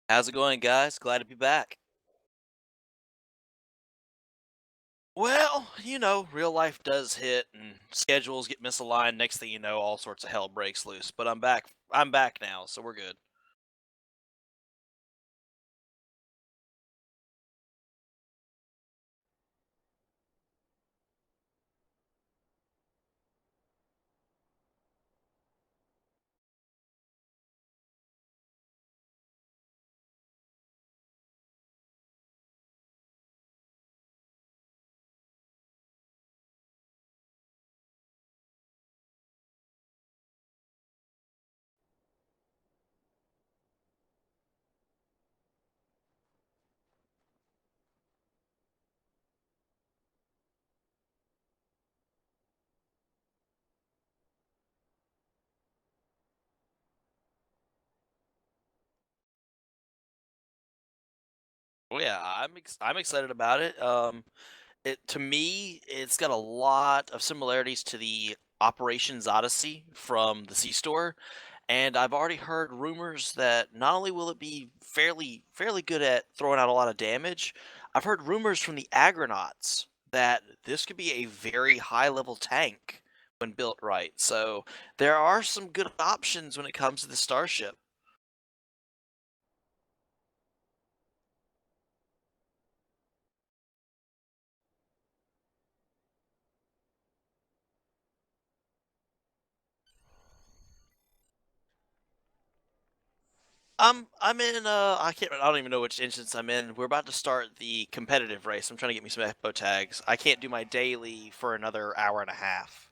How's it going, guys? Glad to be back. Well, real life does hit and schedules get misaligned. Next thing you know, all sorts of hell breaks loose. But I'm back. I'm back now, so we're good. Well, yeah, I'm excited about it. It to me, it's got a lot of similarities to the Operations Odyssey from the C Store, and I've already heard rumors that not only will it be fairly good at throwing out a lot of damage, I've heard rumors from the Agronauts that this could be a very high level tank when built right. So there are some good options when it comes to the Starship. I'm in I don't even know which instance I'm in. We're about to start the competitive race. I'm trying to get me some Epo tags. I can't do my daily for another hour and a half.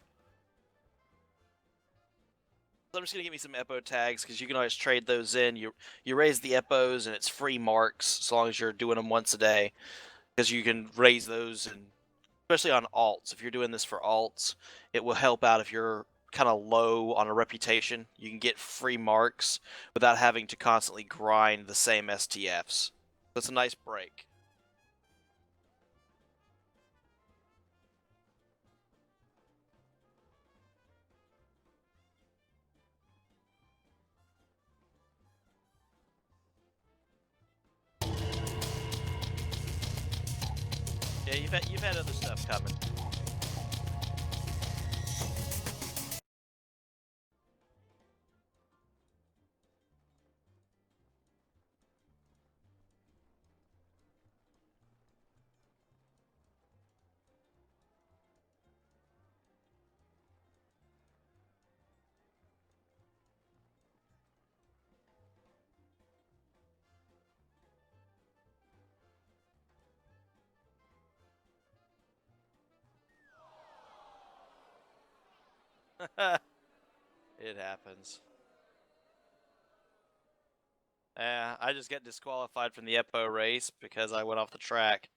So I'm just gonna get me some Epo tags because you can always trade those in. You raise the Epos and it's free marks as long as you're doing them once a day. Because you can raise those, and especially on alts. If you're doing this for alts, it will help out if you're kind of low on a reputation. You can get free marks without having to constantly grind the same STFs. That's a nice break. Yeah, you've had other stuff coming. It happens. Yeah, I just got disqualified from the Eppo race because I went off the track.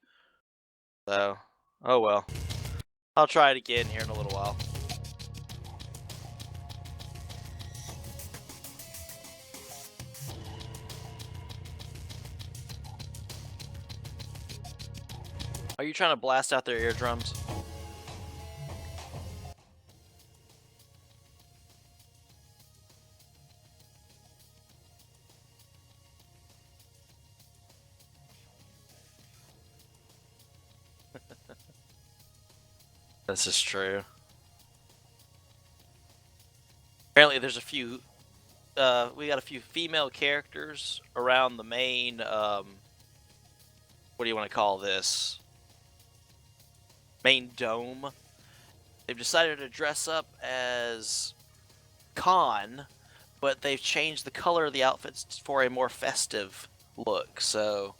So, oh well. I'll try it again here in a little while. Are you trying to blast out their eardrums? This is true. Apparently, there's a few. We got a few female characters around the main. What do you want to call this? Main dome. They've decided to dress up as Khan, but they've changed the color of the outfits for a more festive look. So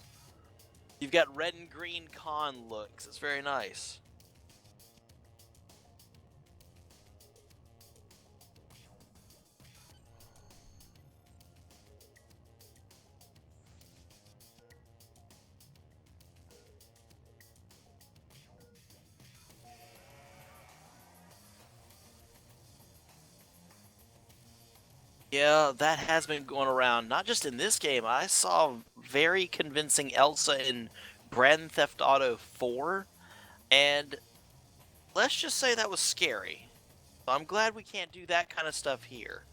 you've got red and green Khan looks. It's very nice. Yeah, that has been going around, not just in this game. I saw very convincing Elsa in Grand Theft Auto 4, and let's just say that was scary. So I'm glad we can't do that kind of stuff here.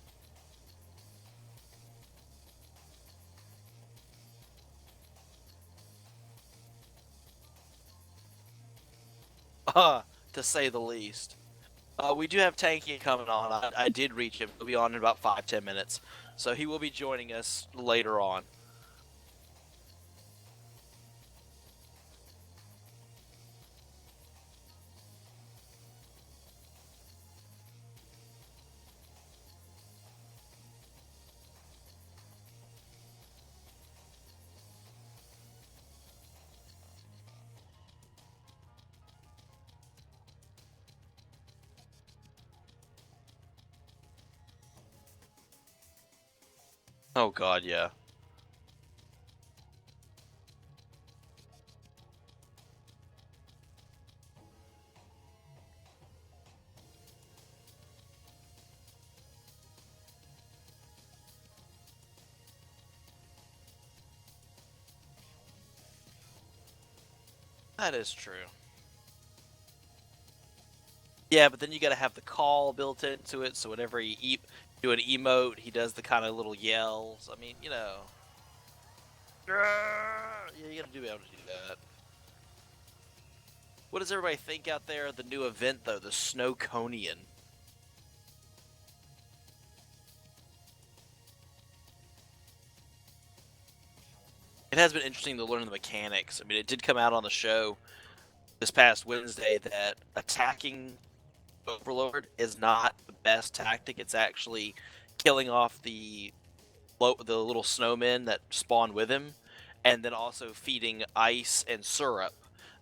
to say the least. We do have Tanky coming on. I did reach him. He'll be on in about 5-10 minutes, so he will be joining us later on. Oh God, yeah. That is true. Yeah, but then you got to have the call built into it, so whenever you do an emote, he does the kind of little yells. I mean, you know, yeah, you got to be able to do that. What does everybody think out there? The new event, though, the Snowconian. It has been interesting to learn the mechanics. I mean, it did come out on the show this past Wednesday that attacking Overlord is not the best tactic. It's actually killing off the little snowmen that spawn with him, and then also feeding ice and syrup.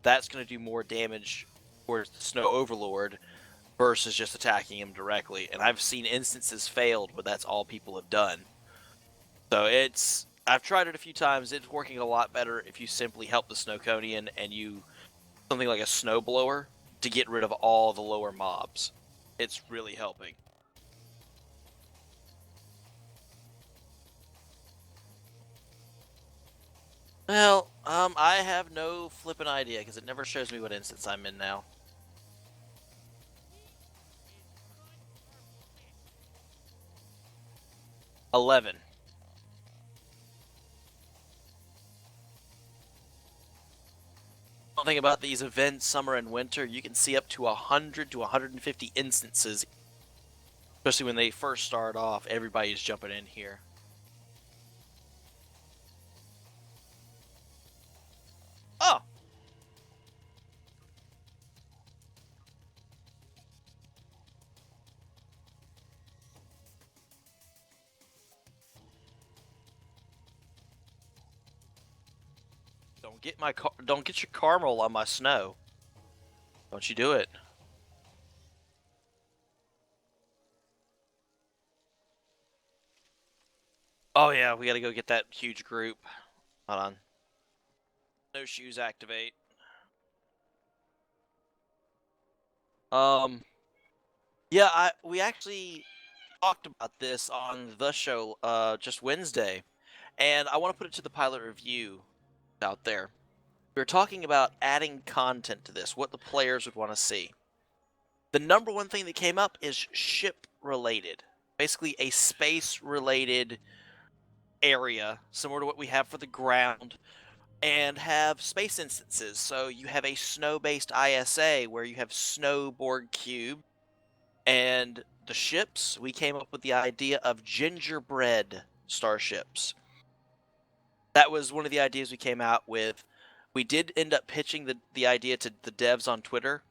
That's going to do more damage towards the Snow Overlord versus just attacking him directly. And I've seen instances failed where that's all people have done. So I've tried it a few times. It's working a lot better if you simply help the Snowconian and you something like a snowblower to get rid of all the lower mobs. It's really helping. Well, I have no flippin' idea because it never shows me what instance I'm in now. 11. One thing about these events, summer and winter, you can see up to 100 to 150 instances. Especially when they first start off, everybody's jumping in here. Oh! Don't get your caramel on my snow. Don't you do it. Oh yeah, we gotta go get that huge group. Hold on. No shoes activate. Yeah, we actually talked about this on the show just Wednesday, and I want to put it to the pilot review out there. We were talking about adding content to this, what the players would want to see. The number one thing that came up is ship related. Basically a space related area, similar to what we have for the ground, and have space instances. So you have a snow-based ISA where you have snowboard cube, and the ships, we came up with the idea of gingerbread starships. That was one of the ideas we came out with. We did end up pitching the idea to the devs on Twitter.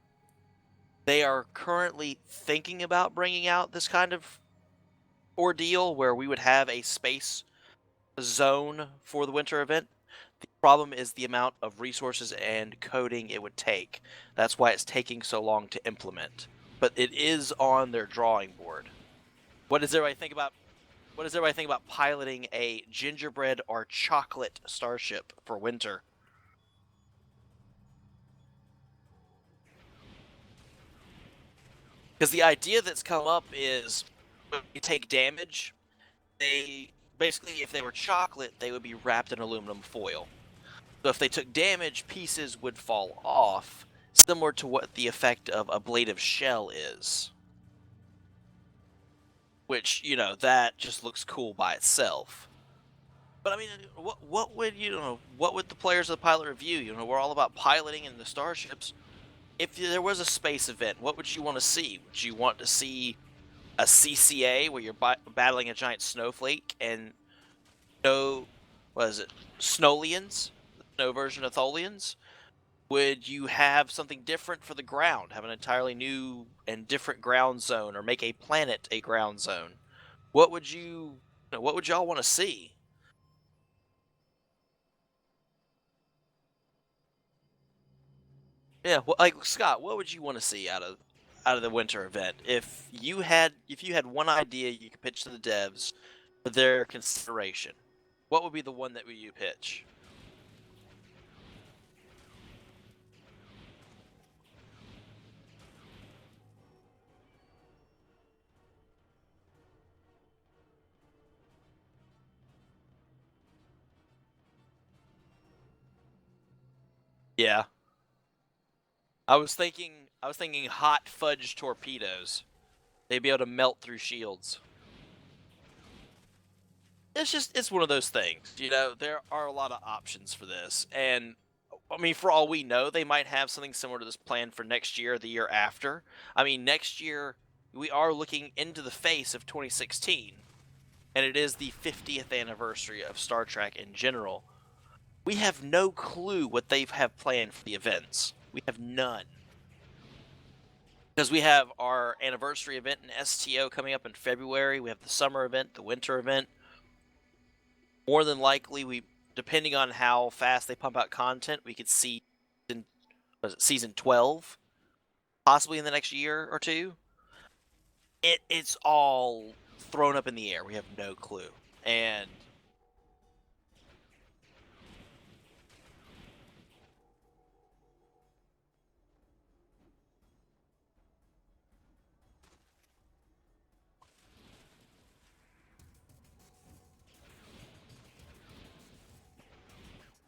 They are currently thinking about bringing out this kind of ordeal where we would have a space zone for the winter event. The problem is the amount of resources and coding it would take. That's why it's taking so long to implement. But it is on their drawing board. What does everybody think about piloting a gingerbread or chocolate starship for winter? Because the idea that's come up is when you take damage, they basically, if they were chocolate, they would be wrapped in aluminum foil. So if they took damage, pieces would fall off, similar to what the effect of a blade of shell is. Which, you know, that just looks cool by itself. But I mean, what would the players of the pilot review? You know, we're all about piloting in the starships. if there was a space event, what would you want to see? Would you want to see a CCA where you're battling a giant snowflake and snow, what is it, Snolians, the snow version of Tholians? Would you have something different for the ground? Have an entirely new and different ground zone, or make a planet a ground zone? What would what would y'all want to see? Yeah, well, like Scott, what would you want to see out of the winter event? If you had one idea you could pitch to the devs for their consideration, what would be the one that you pitch? Yeah, I was thinking hot fudge torpedoes. They'd be able to melt through shields. It's one of those things. There are a lot of options for this, and I mean, for all we know, they might have something similar to this planned for next year or the year after. I mean, next year we are looking into the face of 2016, and it is the 50th anniversary of Star Trek in general. We have no clue what they have planned for the events. We have none. Because we have our anniversary event in STO coming up in February. We have the summer event, the winter event. More than likely, depending on how fast they pump out content, we could see season 12, possibly in the next year or two. It's all thrown up in the air. We have no clue. And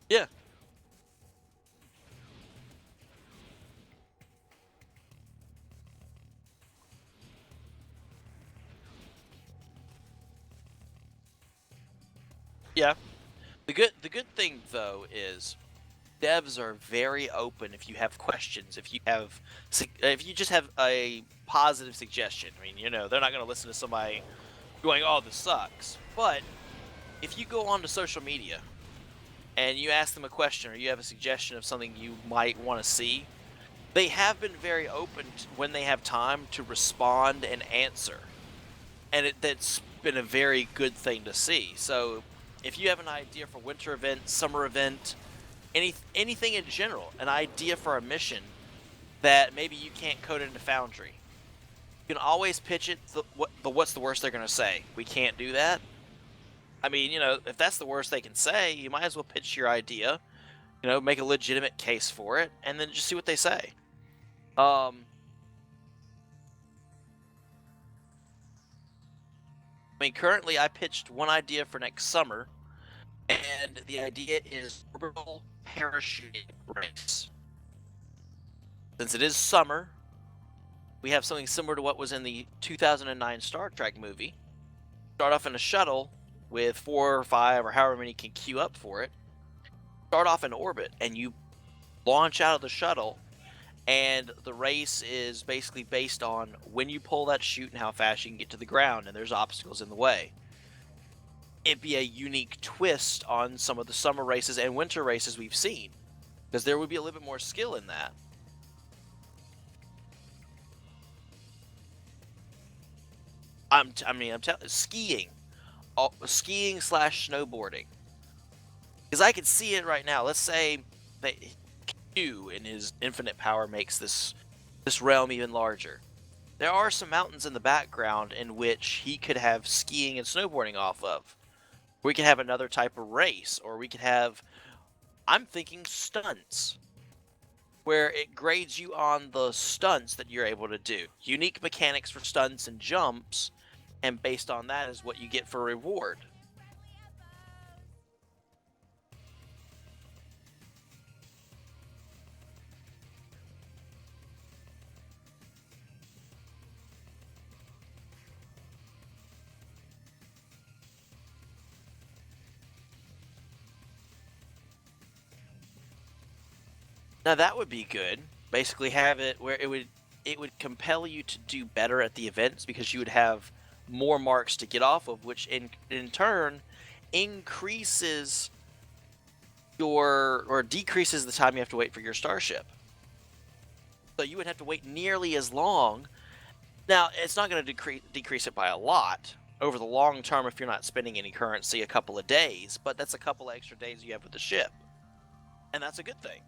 yeah, yeah. The good thing though is devs are very open if you have questions, if you just have a positive suggestion. I mean, they're not going to listen to somebody going, "Oh, this sucks." But if you go onto social media and you ask them a question or you have a suggestion of something you might want to see, they have been very open when they have time to respond and answer. And that's been a very good thing to see. So if you have an idea for winter event, summer event, anything in general, an idea for a mission that maybe you can't code into Foundry, you can always pitch it. What's the worst they're going to say? We can't do that. I mean, if that's the worst they can say, you might as well pitch your idea. Make a legitimate case for it, and then just see what they say. Um, I mean, currently I pitched one idea for next summer, and the idea is orbital parachute race. Since it is summer, we have something similar to what was in the 2009 Star Trek movie. Start off in a shuttle with 4 or 5 or however many can queue up for it. Start off in orbit, and you launch out of the shuttle, and the race is basically based on when you pull that chute and how fast you can get to the ground, and there's obstacles in the way. It'd be a unique twist on some of the summer races and winter races we've seen, because there would be a little bit more skill in that. I'm telling skiing slash snowboarding, because I can see it right now. Let's say that Q in his infinite power makes this realm even larger. There are some mountains in the background in which he could have skiing and snowboarding off of. We could have another type of race, or we could have, I'm thinking stunts, where it grades you on the stunts that you're able to do. Unique mechanics for stunts and jumps, and based on that is what you get for reward. Now that would be good. basically have it where it would compel you to do better at the events because you would have more marks to get off of, which in turn increases your or decreases the time you have to wait for your starship. So you would have to wait nearly as long. Now, it's not going to decrease it by a lot over the long term if you're not spending any currency a couple of days, but that's a couple of extra days you have with the ship. And that's a good thing.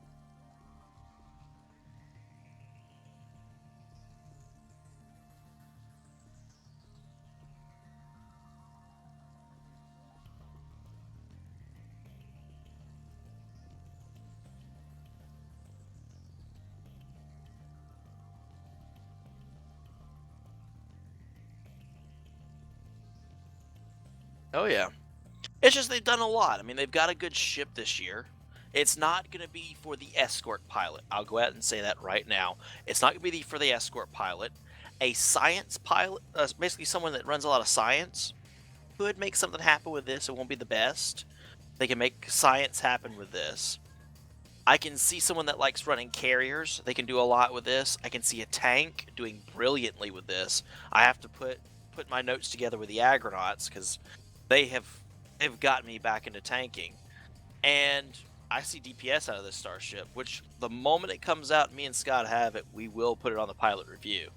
Oh yeah. It's just they've done a lot. I mean, they've got a good ship this year. It's not going to be for the escort pilot. I'll go out and say that right now. It's not going to be for the escort pilot. A science pilot, basically someone that runs a lot of science, could make something happen with this. It won't be the best. They can make science happen with this. I can see someone that likes running carriers. They can do a lot with this. I can see a tank doing brilliantly with this. I have to put my notes together with the agronauts because they have gotten me back into tanking. And I see DPS out of this starship, which the moment it comes out, me and Scott have it, we will put it on the pilot review.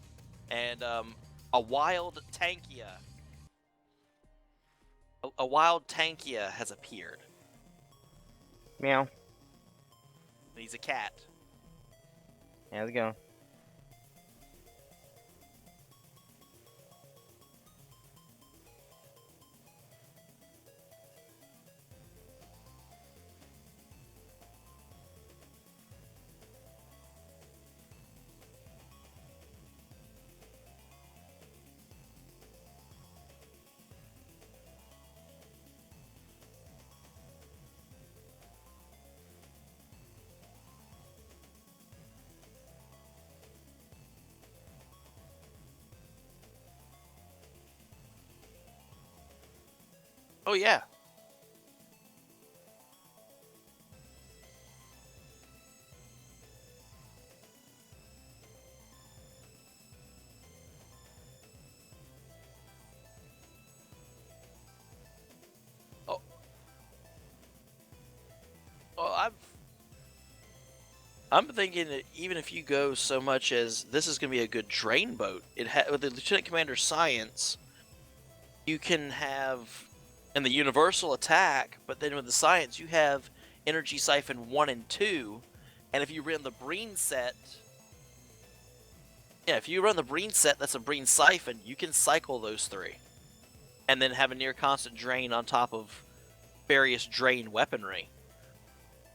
And a wild Tankia, a wild Tankia has appeared. Meow. He's a cat. How's it going? Oh yeah. Oh, oh I'm thinking that even if you go so much as this is going to be a good drain boat, with the Lieutenant Commander Science, you can have in the universal attack, but then with the Science, you have Energy Siphon 1 and 2, and if you run the Breen set, yeah, if you run the Breen set, that's a Breen Siphon, you can cycle those three, and then have a near constant drain on top of various drain weaponry.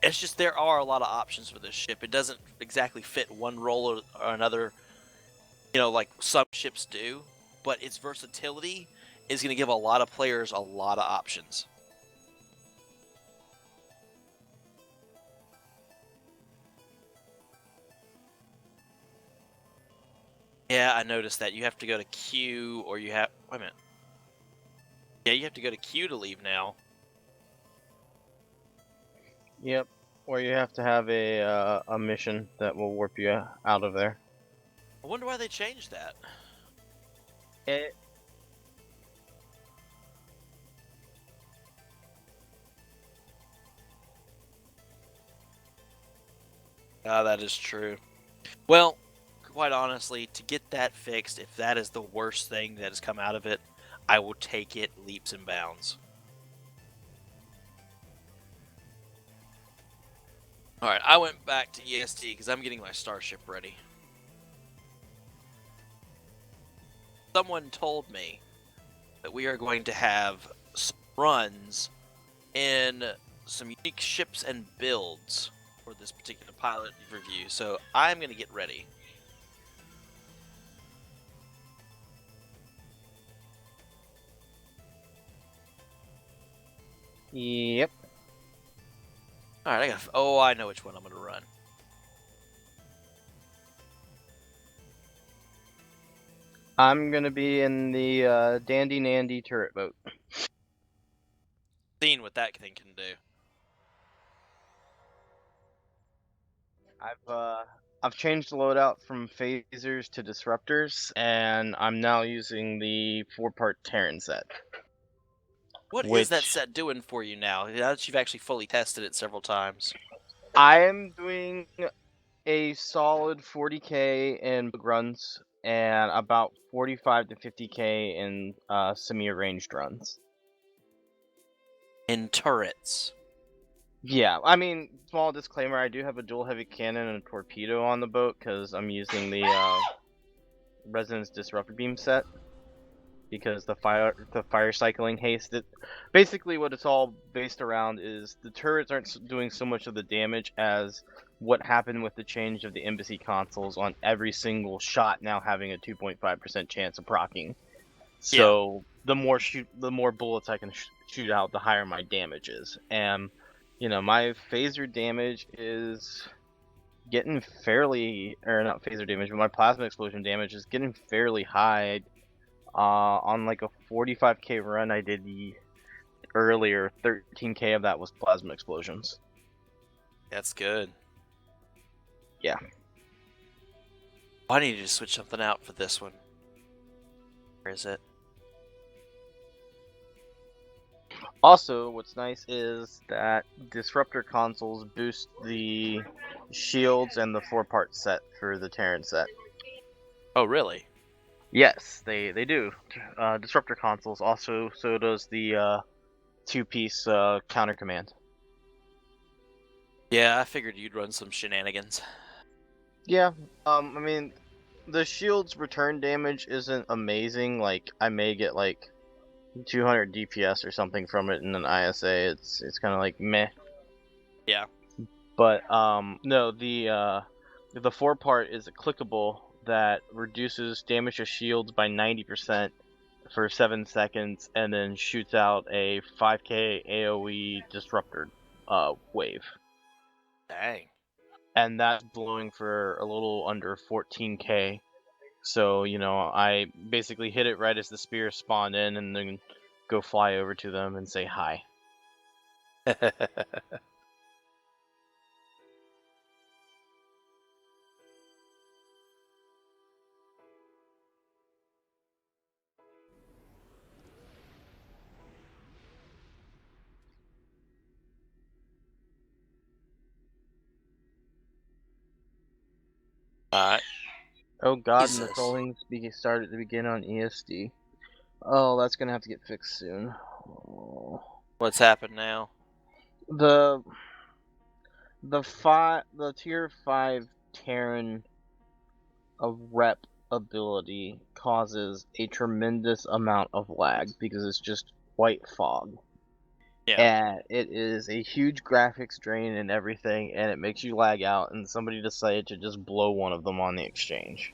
It's just there are a lot of options for this ship. It doesn't exactly fit one role or another, like some ships do, but its versatility is going to give a lot of players a lot of options. Yeah, I noticed that. You have to go to Q, or you have... Wait a minute. Yeah, you have to go to Q to leave now. Yep. Or you have to have a mission that will warp you out of there. I wonder why they changed that. It, Ah, that is true. Well, quite honestly, to get that fixed, if that is the worst thing that has come out of it, I will take it leaps and bounds. Alright, I went back to EST because I'm getting my starship ready. Someone told me that we are going to have some runs in some unique ships and builds for this particular pilot review, so I'm going to get ready. yep. Alright, I know which one I'm going to run. I'm gonna be in the Dandy Nandy turret boat. Seeing what that thing can do. I've changed the loadout from phasers to disruptors, and I'm now using the 4-part Terran set. What is that Which set doing for you now that you've actually fully tested it several times? I am doing a solid 40k in bug runs and about 45 to 50k in semi-arranged runs. In turrets. Yeah, I mean, small disclaimer, I do have a dual heavy cannon and a torpedo on the boat because I'm using the Resonance Disruptor Beam set because the fire cycling haste. Basically, what it's all based around is the turrets aren't doing so much of the damage as what happened with the change of the embassy consoles on every single shot now having a 2.5% chance of proccing. Yeah. So the more bullets I can shoot out, the higher my damage is. And my phaser damage is getting fairly, or not phaser damage, but my plasma explosion damage is getting fairly high. On like a 45k run I did the earlier, 13k of that was plasma explosions. That's good. Yeah. I need to switch something out for this one. Where is it? Also, what's nice is that disruptor consoles boost the shields and the 4-part set for the Terran set. Oh, really? Yes, they do. Disruptor consoles also, so does the 2-piece counter command. Yeah, I figured you'd run some shenanigans. Yeah, I mean, the shield's return damage isn't amazing. Like, I may get like 200 DPS or something from it in an ISA. It's kind of like meh. Yeah. But no, the 4-part is a clickable that reduces damage to shields by 90% for 7 seconds, and then shoots out a 5k AOE disruptor wave. Dang. And that's blowing for a little under 14k. So, I basically hit it right as the spear spawned in and then go fly over to them and say hi. Alright. Oh god, and the Jesus. trollings started to begin on ESD. Oh, that's gonna have to get fixed soon. Oh. What's happened now? The the tier 5 Terran rep ability causes a tremendous amount of lag because it's just white fog. Yeah. And it is a huge graphics drain and everything, and it makes you lag out, and somebody decided to just blow one of them on the exchange.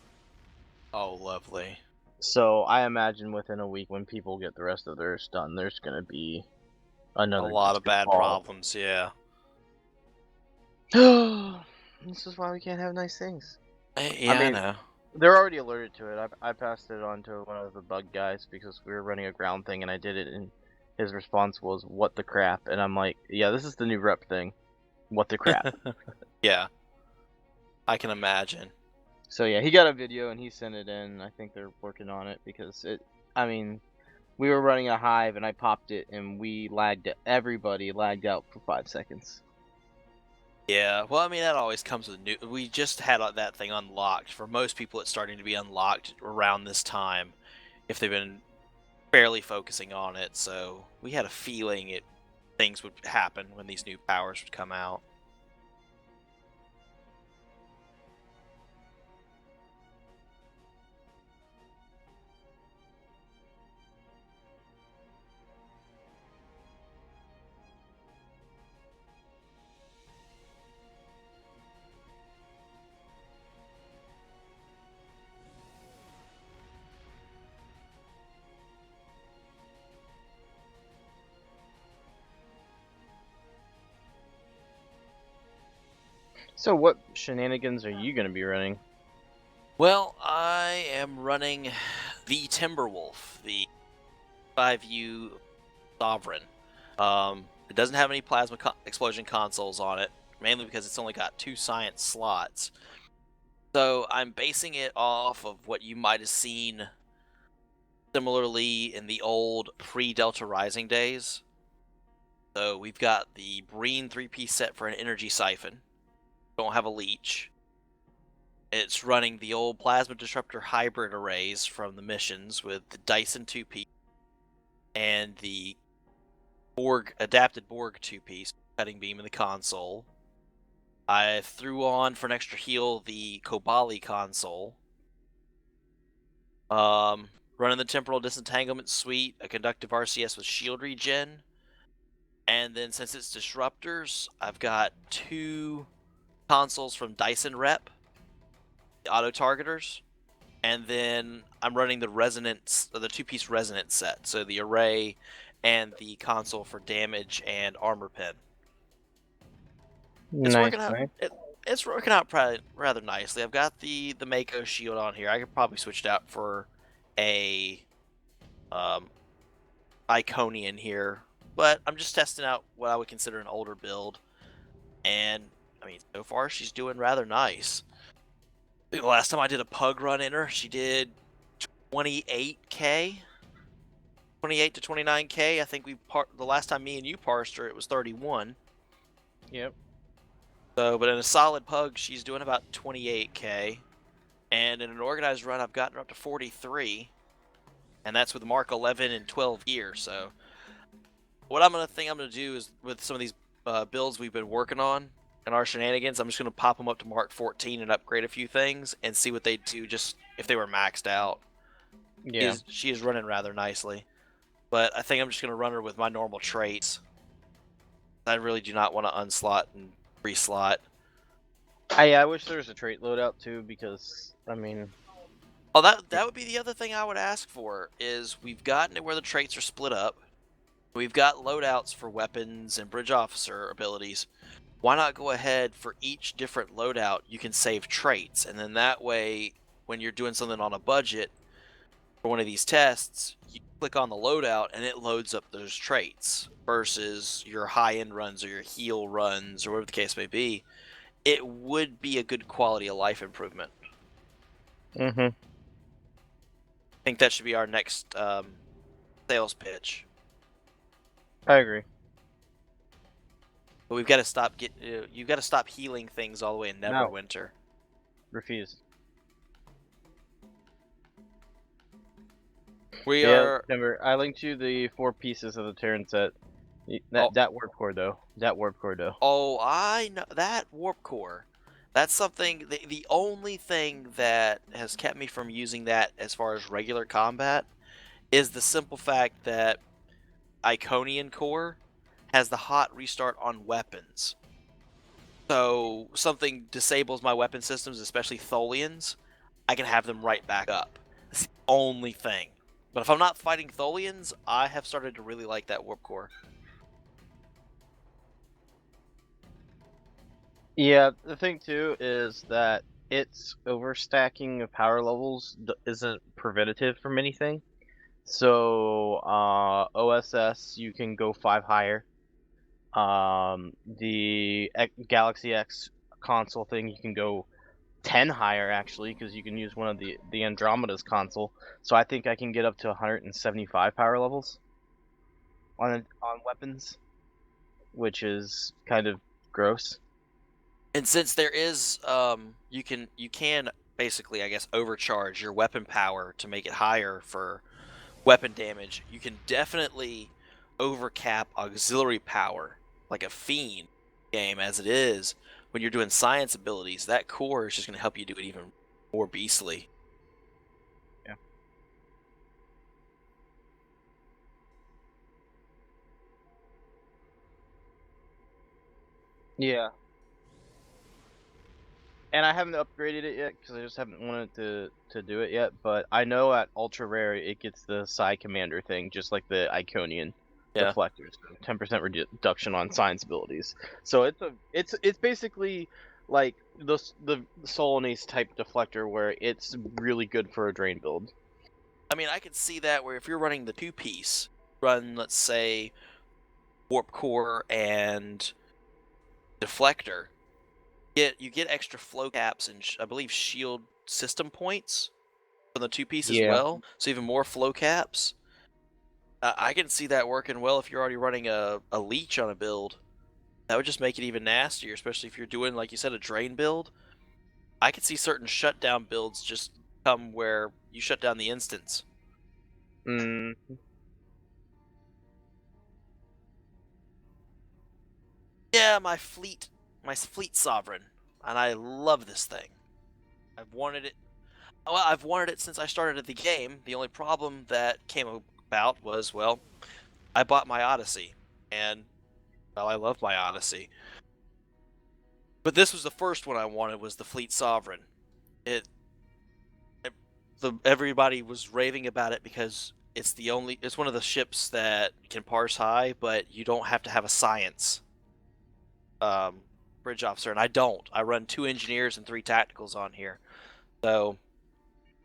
Oh, lovely. So I imagine within a week when people get the rest of theirs done, there's gonna be A another lot of distant bad fall. problems, yeah. This is why we can't have nice things. Yeah, I mean, know. they're already alerted to it. I passed it on to one of the bug guys because we were running a ground thing and I did it, and his response was, "What the crap?" And I'm like, "Yeah, this is the new rep thing. What the crap?" Yeah. I can imagine. So yeah, he got a video and he sent it in. I think they're working on it because I mean, we were running a hive and I popped it and we lagged. Everybody lagged out for 5 seconds. Yeah, well, I mean, that always comes with new. We just had that thing unlocked. For most people, it's starting to be unlocked around this time, if they've been barely focusing on it. So we had a feeling things would happen when these new powers would come out. So what shenanigans are you gonna be running? Well, I am running the Timberwolf, the 5U Sovereign. It doesn't have any plasma explosion consoles on it, mainly because it's only got 2 science slots. So I'm basing it off of what you might have seen similarly in the old pre-Delta Rising days. So we've got the Breen 3-piece set for an energy siphon. Don't have a leech. It's running the old Plasma Disruptor hybrid arrays from the missions with the Dyson 2-piece and the adapted Borg 2-piece cutting beam in the console. I threw on for an extra heal the Kobali console. Running the Temporal Disentanglement Suite, a conductive RCS with shield regen. And then since it's disruptors, I've got 2 consoles from Dyson Rep, the auto targeters, and then I'm running the resonance, the 2-piece resonance set, so the array and the console for damage and armor pen. It's Nice, working out. nice. It's working out rather nicely. I've got the Mako shield on here. I could probably switch it out for a Iconian here, but I'm just testing out what I would consider an older build. And I mean, so far she's doing rather nice. I think the last time I did a pug run in her, she did 28k, 28 to 29k. I think the last time me and you parsed her, it was 31. Yep. So, but in a solid pug, she's doing about 28k. And in an organized run, I've gotten her up to 43. And that's with Mark 11 and 12 gear. So, what I'm gonna do is with some of these builds we've been working on and our shenanigans, I'm just gonna pop them up to Mark 14 and upgrade a few things and see what they do. Just if they were maxed out. Yeah. She is running rather nicely. But I think I'm just gonna run her with my normal traits. I really do not want to unslot and reslot. I wish there was a trait loadout too, because I mean, Oh, that would be the other thing I would ask for, is we've gotten it where the traits are split up. We've got loadouts for weapons and bridge officer abilities. Why not go ahead for each different loadout, you can save traits, and then that way, when you're doing something on a budget for one of these tests, you click on the loadout and it loads up those traits, versus your high-end runs or your heal runs or whatever the case may be. It would be a good quality of life improvement. mm-hmm. I think that should be our next sales pitch. I agree. But we've got to stop you've got to stop healing things all the way in Neverwinter. Refuse. We Yeah, are. remember, I linked you the 4 pieces of the Terran set. That warp core though. That warp core though. Oh, I know that warp core. That's something. The only thing that has kept me from using that as far as regular combat is the simple fact that Iconian core has the hot restart on weapons. So something disables my weapon systems, especially Tholians, I can have them right back up. That's the only thing. But if I'm not fighting Tholians, I have started to really like that warp core. Yeah, the thing too is that its overstacking of power levels isn't preventative from anything. So OSS, you can go 5 higher. The Galaxy X console thing, you can go 10 higher actually, because you can use one of the Andromeda's console. So I think I can get up to 175 power levels on weapons, which is kind of gross. And since there is, you can basically, I guess, overcharge your weapon power to make it higher for weapon damage. You can definitely overcap auxiliary power like a fiend game as it is. When you're doing science abilities, that core is just going to help you do it even more beastly. Yeah. Yeah. And I haven't upgraded it yet because I just haven't wanted to do it yet. But I know at ultra rare it gets the Psi Commander thing, just like the Iconian Yeah. deflectors, 10% reduction on science abilities. So it's basically like the Solanese type deflector where it's really good for a drain build. I mean, I can see that where if you're running the 2-piece, run, let's say, warp core and deflector, You get extra flow caps and I believe shield system points from the two piece as Yeah. well. So even more flow caps. I can see that working well if you're already running a leech on a build. That would just make it even nastier, especially if you're doing, like you said, a drain build. I could see certain shutdown builds just come where you shut down the instance. Mm. Yeah, my fleet sovereign, and I love this thing. I've wanted it. Well, I've wanted it since I started the game. The only problem that came about was, well, I bought my Odyssey, and well, I love my Odyssey. But this was the first one I wanted was the Fleet Sovereign. It, everybody was raving about it because it's one of the ships that can parse high, but you don't have to have a science um, bridge officer, and I don't. I run 2 engineers and 3 tacticals on here, so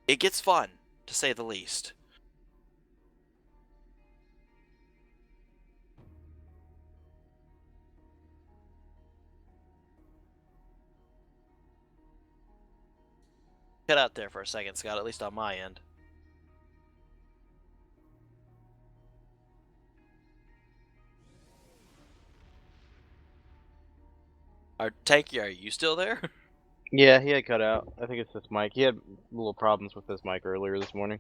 it gets fun to say the least. Cut out there for a second, Scott. At least on my end. Tanky, are you still there? Yeah, he had cut out. I think it's this mic. He had little problems with this mic earlier this morning.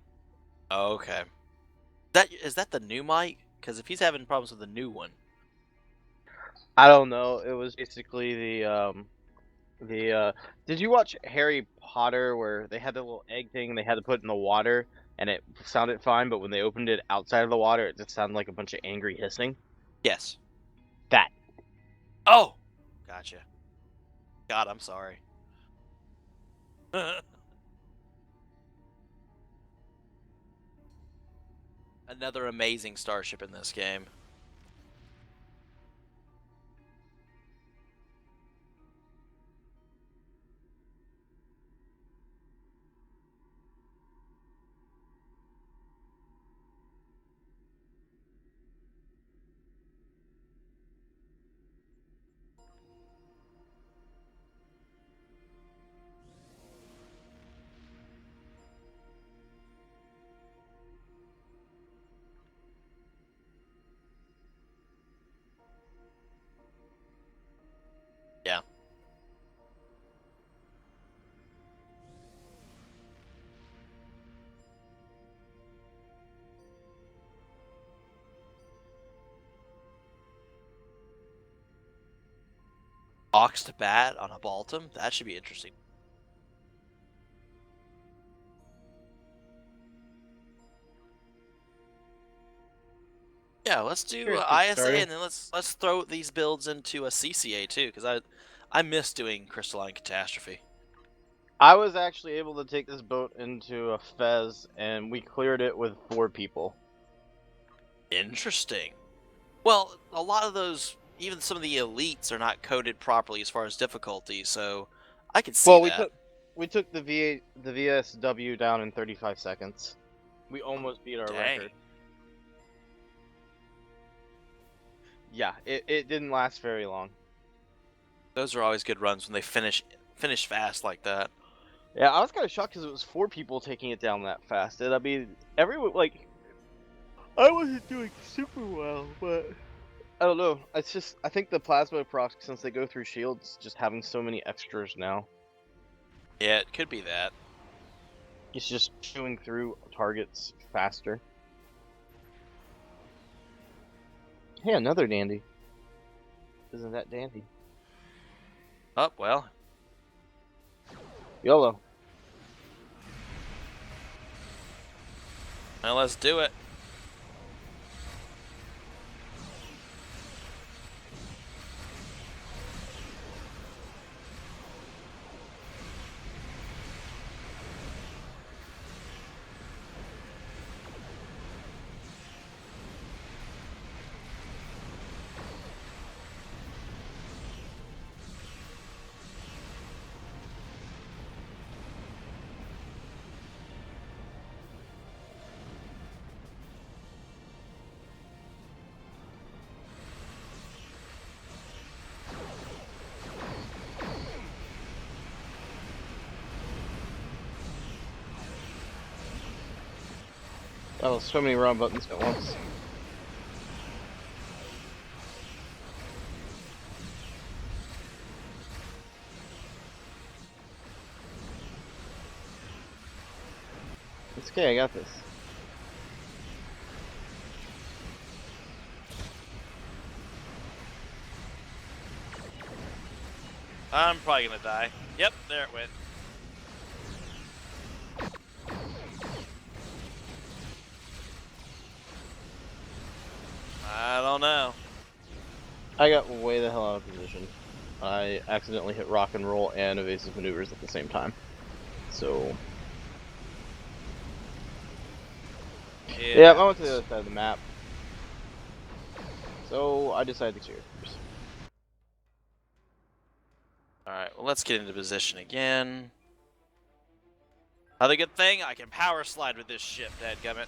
Okay. Is that the new mic? Because if he's having problems with the new one, I don't know. It was basically the did you watch Harry Potter where they had the little egg thing and they had to put it in the water and it sounded fine, but when they opened it outside of the water, it just sounded like a bunch of angry hissing? yes. That. Oh, gotcha. God, I'm sorry. Another amazing starship in this game. Yeah. Ox to bat on a Baltum? That should be interesting. Yeah, let's do Here's good ISA starter. and then let's throw these builds into a CCA too, because I miss doing Crystalline Catastrophe. I was actually able to take this boat into a Fez and we cleared it with 4 people. Interesting. Well, a lot of those, even some of the elites, are not coded properly as far as difficulty, so I could see Well, that. we took the VSW down in 35 seconds. We almost beat our Dang. record. Yeah, it didn't last very long. Those are always good runs when they finish fast like that. Yeah, I was kind of shocked because it was 4 people taking it down that fast. And I mean, everyone like I wasn't doing super well, but I don't know. It's just I think the plasma procs, since they go through shields, just having so many extras now, Yeah, it could be that. it's just chewing through targets faster. Hey, another dandy. Isn't that dandy? Oh, well. YOLO. Now let's do it. Oh, so many wrong buttons at once. It's okay, I got this. I'm probably gonna die. Yep, there it went. I don't know. I got way the hell out of position. I accidentally hit rock and roll and evasive maneuvers at the same time. So... yeah, I went to the other side of the map. So I decided to clear first. Alright, well let's get into position again. Other good thing, I can power slide with this ship, dadgummit.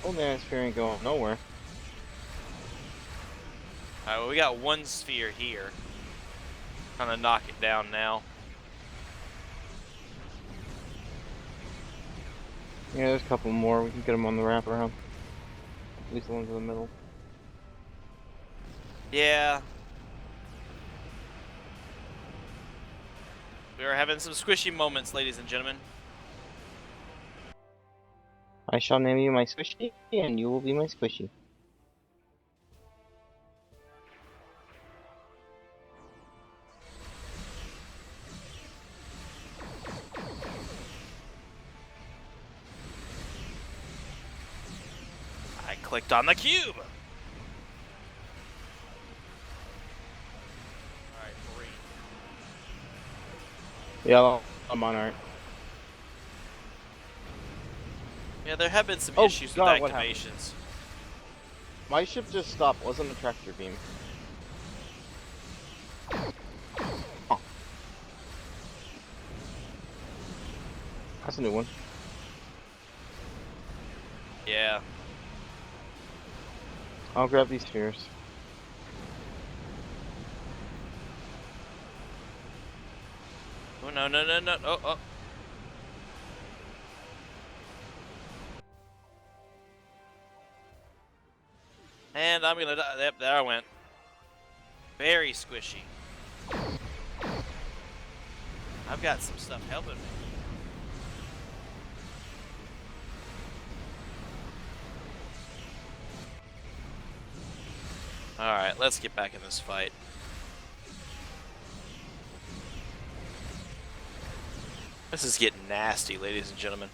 Oh man, this sphere ain't going nowhere. Alright, well we got one sphere here. Trying to knock it down now. Yeah, there's a couple more. We can get them on the wraparound. At least the ones in the middle. Yeah. We are having some squishy moments, ladies and gentlemen. I shall name you my squishy, and you will be my squishy. I clicked on the cube. Alright, 3. Yeah, I'm on art. Yeah, there have been some Oh, issues God, with what happened? activations. My ship just stopped. Wasn't a tractor beam. Oh. That's a new one. Yeah. I'll grab these spheres. Oh, no, no, no, no. Oh, oh. And I'm gonna die. Yep, there I went. Very squishy. I've got some stuff helping me. Alright, let's get back in this fight. This is getting nasty, ladies and gentlemen.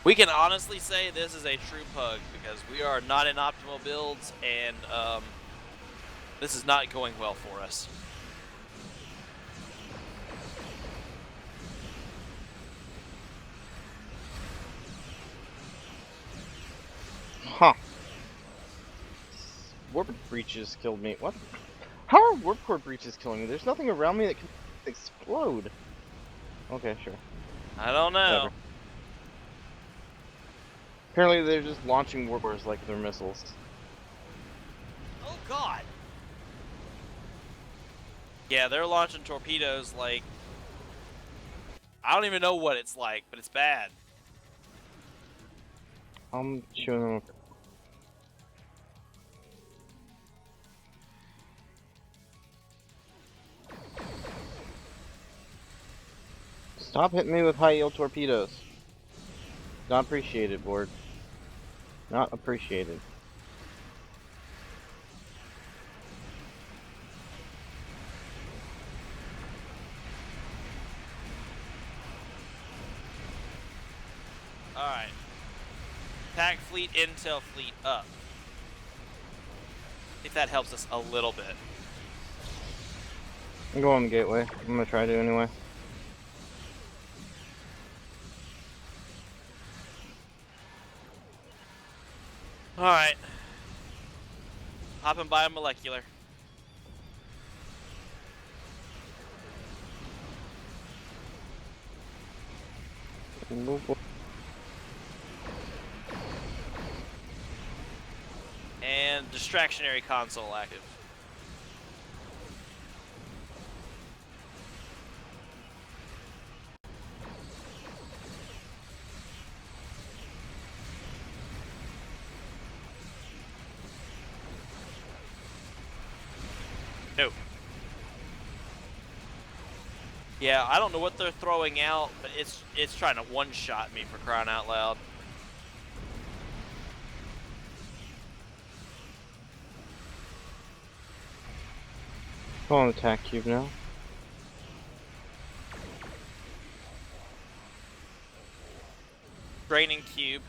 We can honestly say this is a true pug because we are not in optimal builds and this is not going well for us. Huh. Warp breaches killed me. What? How are warp core breaches killing me? There's nothing around me that can explode. Okay, sure. I don't know. Whatever. Apparently they're just launching warp cores like they're missiles. Oh god. Yeah, they're launching torpedoes like... I don't even know what it's like, but it's bad. I'm chewing them up. Stop hitting me with high yield torpedoes. Not appreciated, board. Not appreciated. Alright. Attack fleet, intel fleet up. If that helps us a little bit. I'm going to gateway. I'm gonna try to anyway. All right. Hopping by a molecular. And distractionary console active. No. Yeah, I don't know what they're throwing out, but it's trying to one-shot me for crying out loud. Go on attack cube now. Draining cube.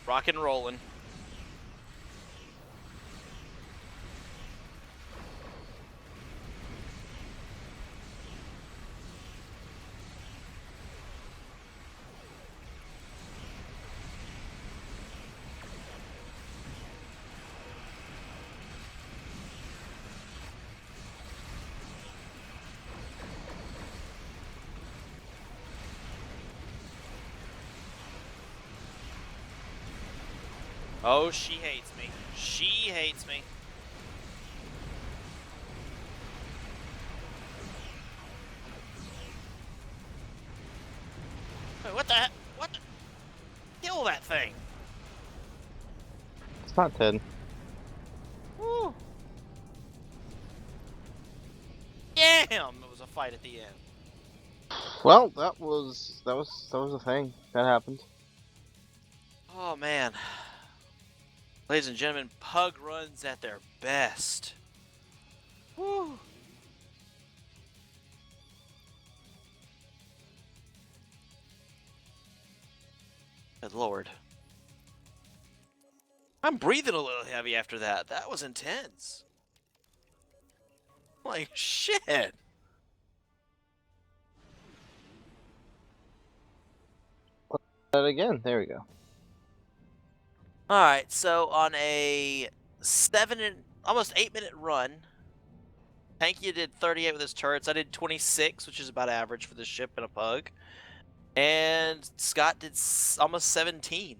Rock and rolling. Oh, she hates me. She hates me. Wait, what the heck? What the? Kill that thing. It's not dead. Woo. Damn, it was a fight at the end. Well, that was a thing that happened. Oh, man. Ladies and gentlemen, pug runs at their best. Woo. Good lord. I'm breathing a little heavy after that. That was intense. Like, shit. That again. There we go. Alright, so on a almost 8-minute run, Tanky did 38 with his turrets. I did 26, which is about average for this ship and a pug. And Scott did almost 17.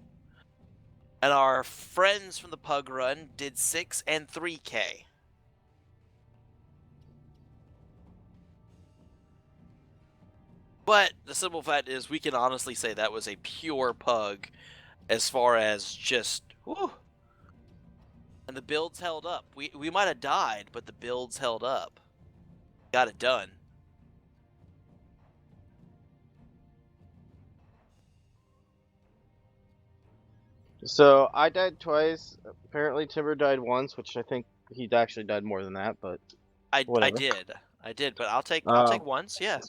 And our friends from the pug run did 6 and 3K. But the simple fact is, we can honestly say that was a pure pug as far as just, whew. And the builds held up. We might have died, but the builds held up. Got it done. So I died twice. Apparently Timber died once, which I think he actually died more than that, but I whatever. did, but I'll take Um, once, yeah.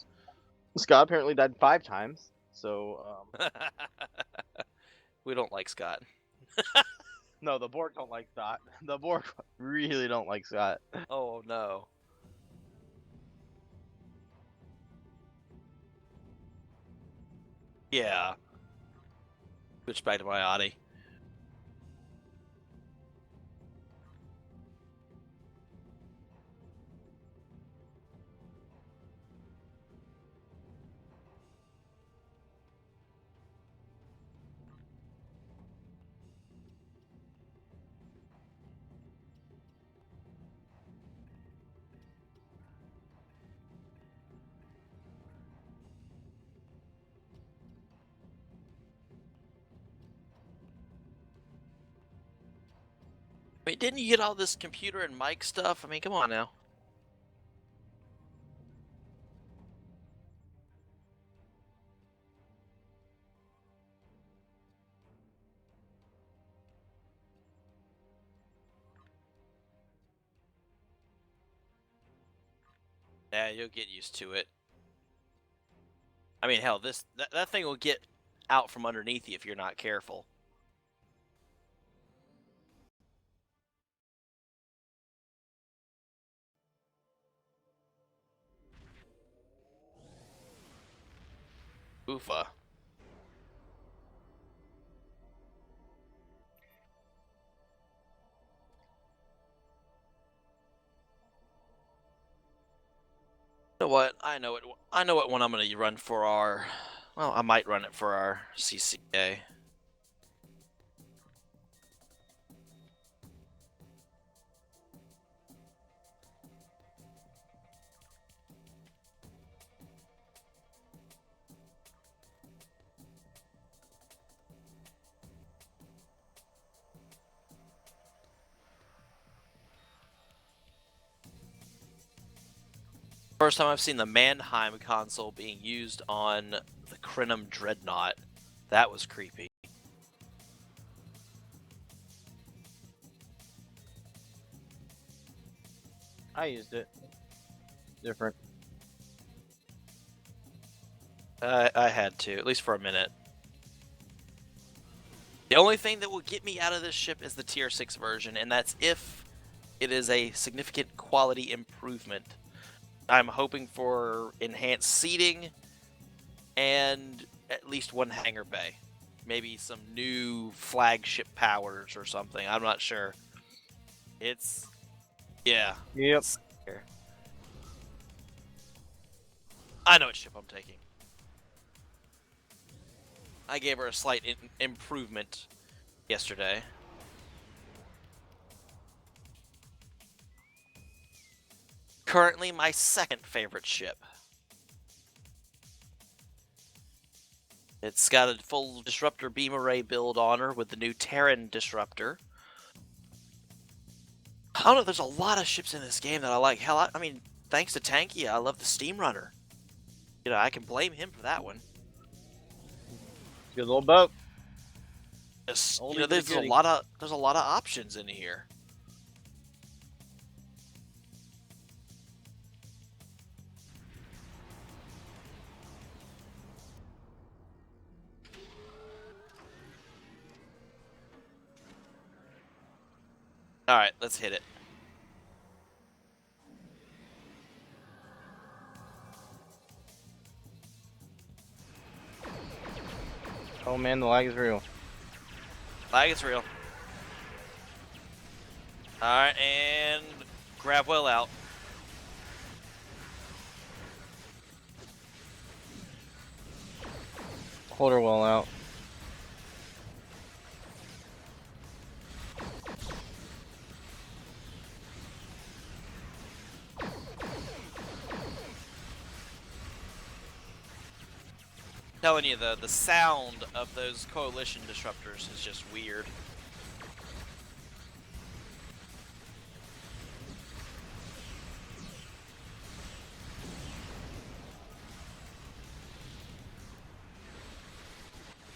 Scott apparently died 5 times. So We don't like Scott. no, the Borg don't like Scott. The Borg really don't like Scott. Oh no. Yeah. Switch back to my Audi. Wait, didn't you get all this computer and mic stuff? I mean, come on now. Yeah, you'll get used to it. I mean, hell, that thing will get out from underneath you if you're not careful. Oofa. You know what? I know what one I'm going to run for our. Well, I might run it for our CCA. First time I've seen the Mannheim console being used on the Crinum Dreadnought. That was creepy. I used it. Different. I had to, at least for a minute. The only thing that will get me out of this ship is the tier 6 version, and that's if it is a significant quality improvement. I'm hoping for enhanced seating and at least one hangar bay. Maybe some new flagship powers or something. I'm not sure. It's... yeah. Yep. It's here. I know what ship I'm taking. I gave her a slight improvement yesterday. Currently my second favorite ship. It's got a full disruptor beam array build on her with the new Terran disruptor. I don't know, there's a lot of ships in this game that I like. Hell, I mean, thanks to Tankia, I love the Steam Runner. You know, I can blame him for that one. Good little boat. Just, you Oldie know, but there's a goodie. lot of options in here. All right, let's hit it. Oh man, the lag is real. Lag is real. All right, and grab well out. Hold her well out. Telling you, the sound of those coalition disruptors is just weird.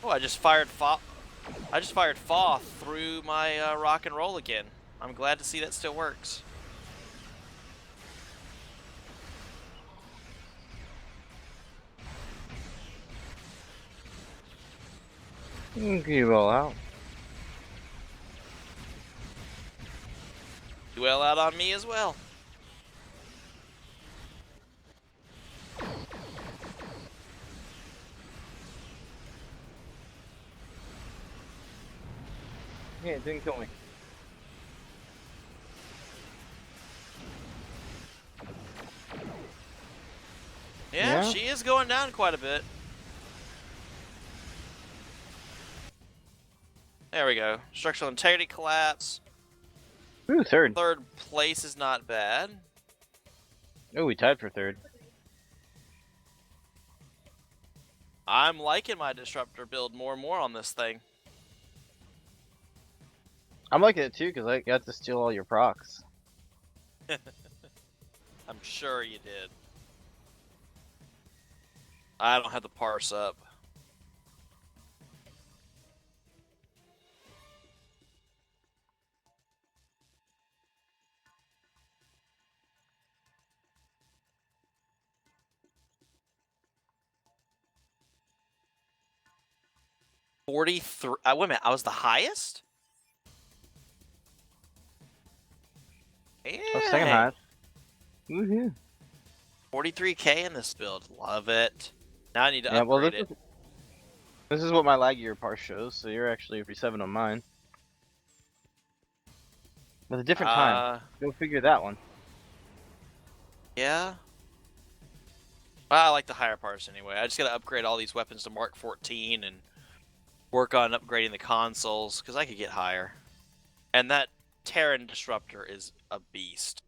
Oh, I just fired Fa through my rock and roll again. I'm glad to see that still works. Get you well out. Do well out on me as well. Yeah, it didn't kill me. Yeah, Yeah. she is going down quite a bit. There we go. Structural integrity collapse. Ooh, third. Third place is not bad. Oh, we tied for third. I'm liking my disruptor build more and more on this thing. I'm liking it too because I got to steal all your procs. I'm sure you did. I don't have to parse up. Wait a minute, I was the highest? Oh, second Dang. highest. Woohoo. 43k in this build. Love it. Now I need to Yeah, well, upgrade it. this is what my lag year parse shows, so you're actually 37 on mine. With a different time. Go figure that one. Yeah. I like the higher parts anyway. I just gotta upgrade all these weapons to Mark 14 and work on upgrading the consoles because I could get higher. And that Terran Disruptor is a beast.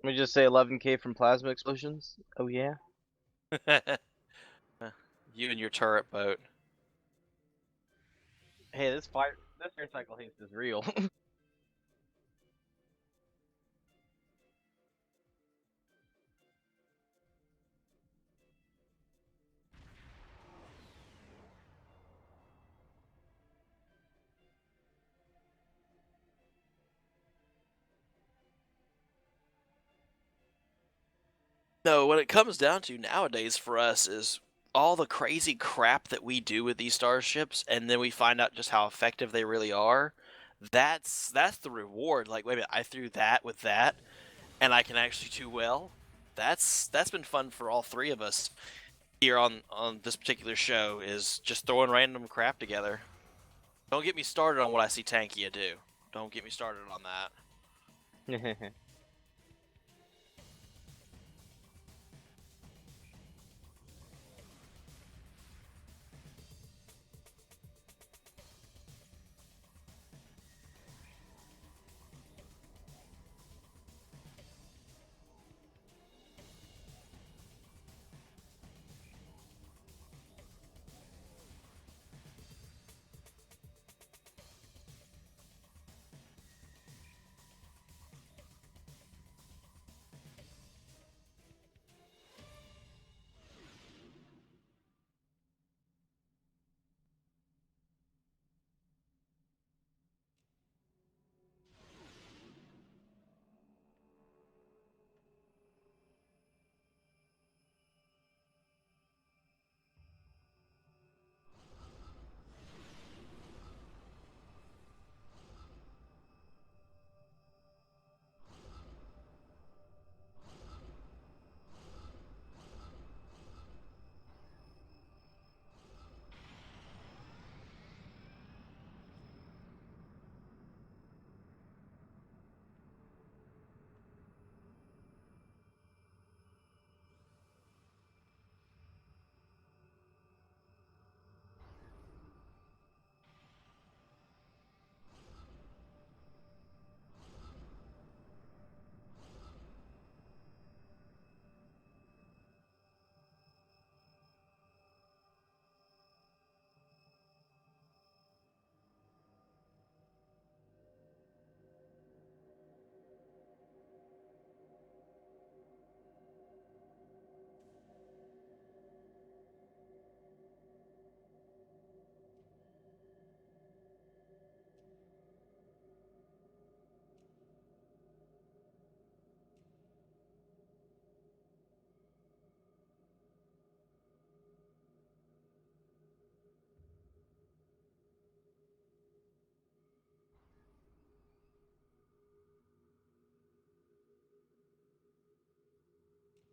Let me just say 11K from plasma explosions. Oh yeah. You and your turret boat. Hey, this air cycle haste is real. No, what it comes down to nowadays for us is all the crazy crap that we do with these starships, and then we find out just how effective they really are. That's the reward. Like, wait a minute, I threw that with that, and I can actually do well. That's been fun for all three of us here on this particular show. Is just throwing random crap together. Don't get me started on what I see Tankia do. Don't get me started on that.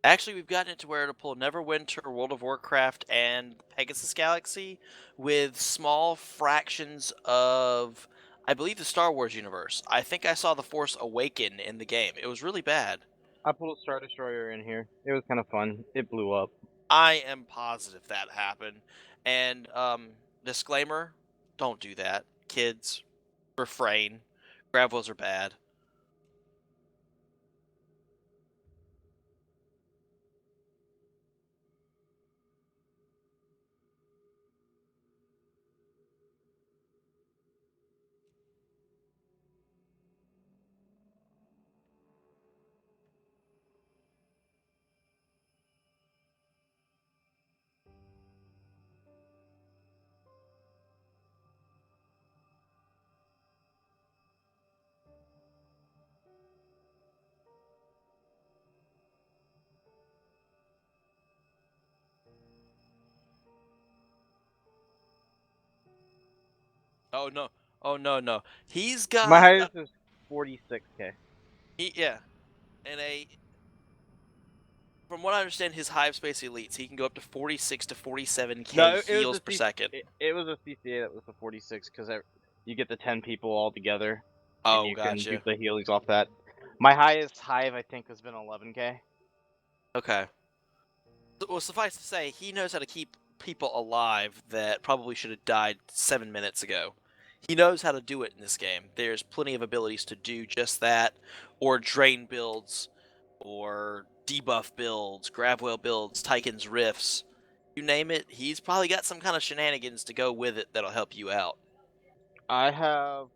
Actually, we've gotten it to where to pull Neverwinter, World of Warcraft, and Pegasus Galaxy with small fractions of, I believe, the Star Wars universe. I think I saw The Force Awaken in the game. It was really bad. I pulled a Star Destroyer in here. It was kind of fun. It blew up. I am positive that happened. And disclaimer: don't do that, kids. Refrain. Gravos are bad. Oh no! Oh no! No! He's My got highest is 46K. yeah, and a from what I understand, his Hive Space Elites, he can go up to 46 to 47k No, it was heals a per second. it was a CCA that was the 46 because you get the 10 people all together, and Oh, you can do gotcha. the healings off that. My highest hive I think has been 11K. Okay. Well, suffice to say, he knows how to keep people alive that probably should have died 7 minutes ago. He knows how to do it in this game. There's plenty of abilities to do just that, or drain builds, or debuff builds, Gravwell builds, Tychon's Rifts. You name it, he's probably got some kind of shenanigans to go with it that'll help you out. I have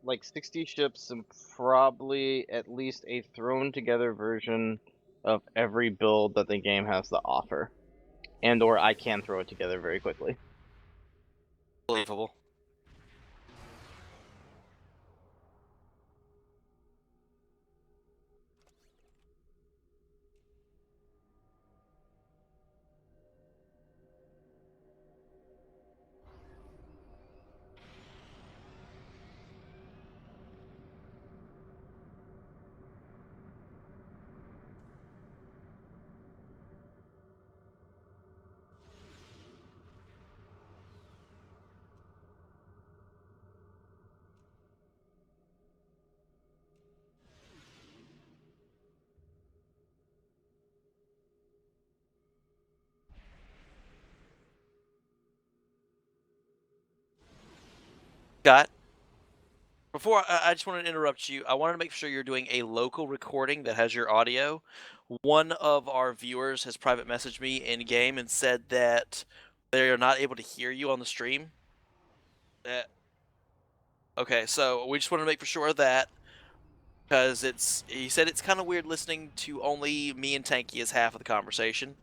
like 60 ships and probably at least a thrown together version of every build that the game has to offer. And or I can throw it together very quickly. Believable. Scott, before I just wanted to interrupt you, I wanted to make sure you're doing a local recording that has your audio. One of our viewers has private messaged me in game and said that they are not able to hear you on the stream. Okay, so we just want to make for sure of that because he said it's kind of weird listening to only me and Tanky as half of the conversation.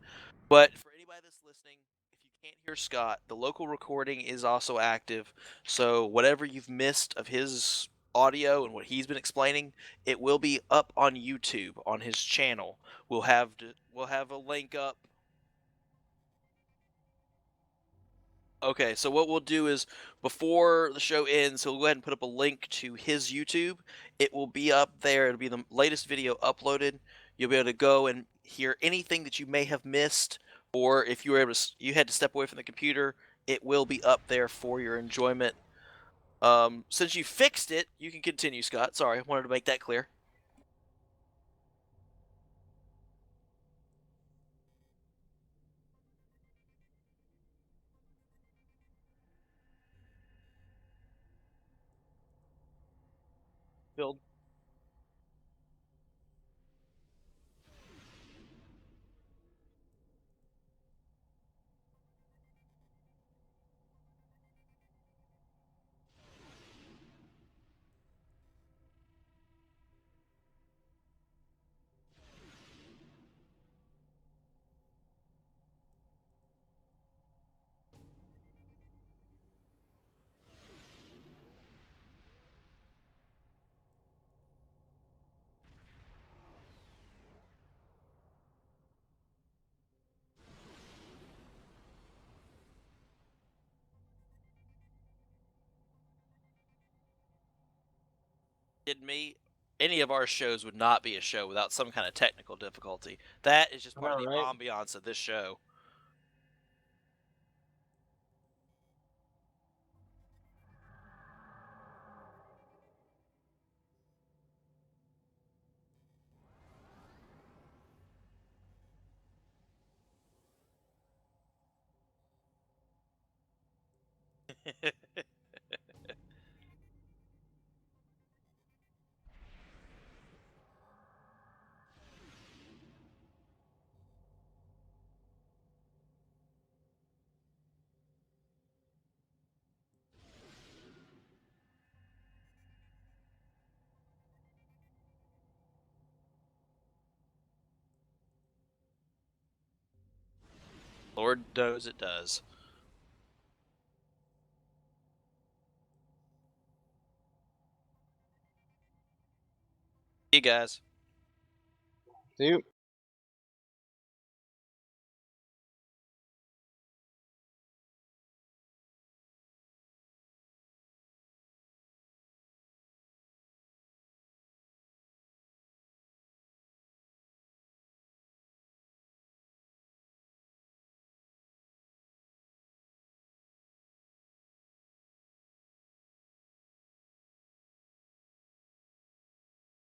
But for anybody that's listening, if you can't hear Scott, the local recording is also active. So whatever you've missed of his audio and what he's been explaining, it will be up on YouTube on his channel. We'll have a link up. Okay, so what we'll do is before the show ends, he'll go ahead and put up a link to his YouTube. It will be up there. It'll be the latest video uploaded. You'll be able to go and hear anything that you may have missed, or if you were able to, you had to step away from the computer, it will be up there for your enjoyment. Since you fixed it, you can continue, Scott. Sorry, I wanted to make that clear. Build. Kidding me? Any of our shows would not be a show without some kind of technical difficulty. That is just part of the Alright. ambiance of this show. Lord knows it does. See you guys. See you.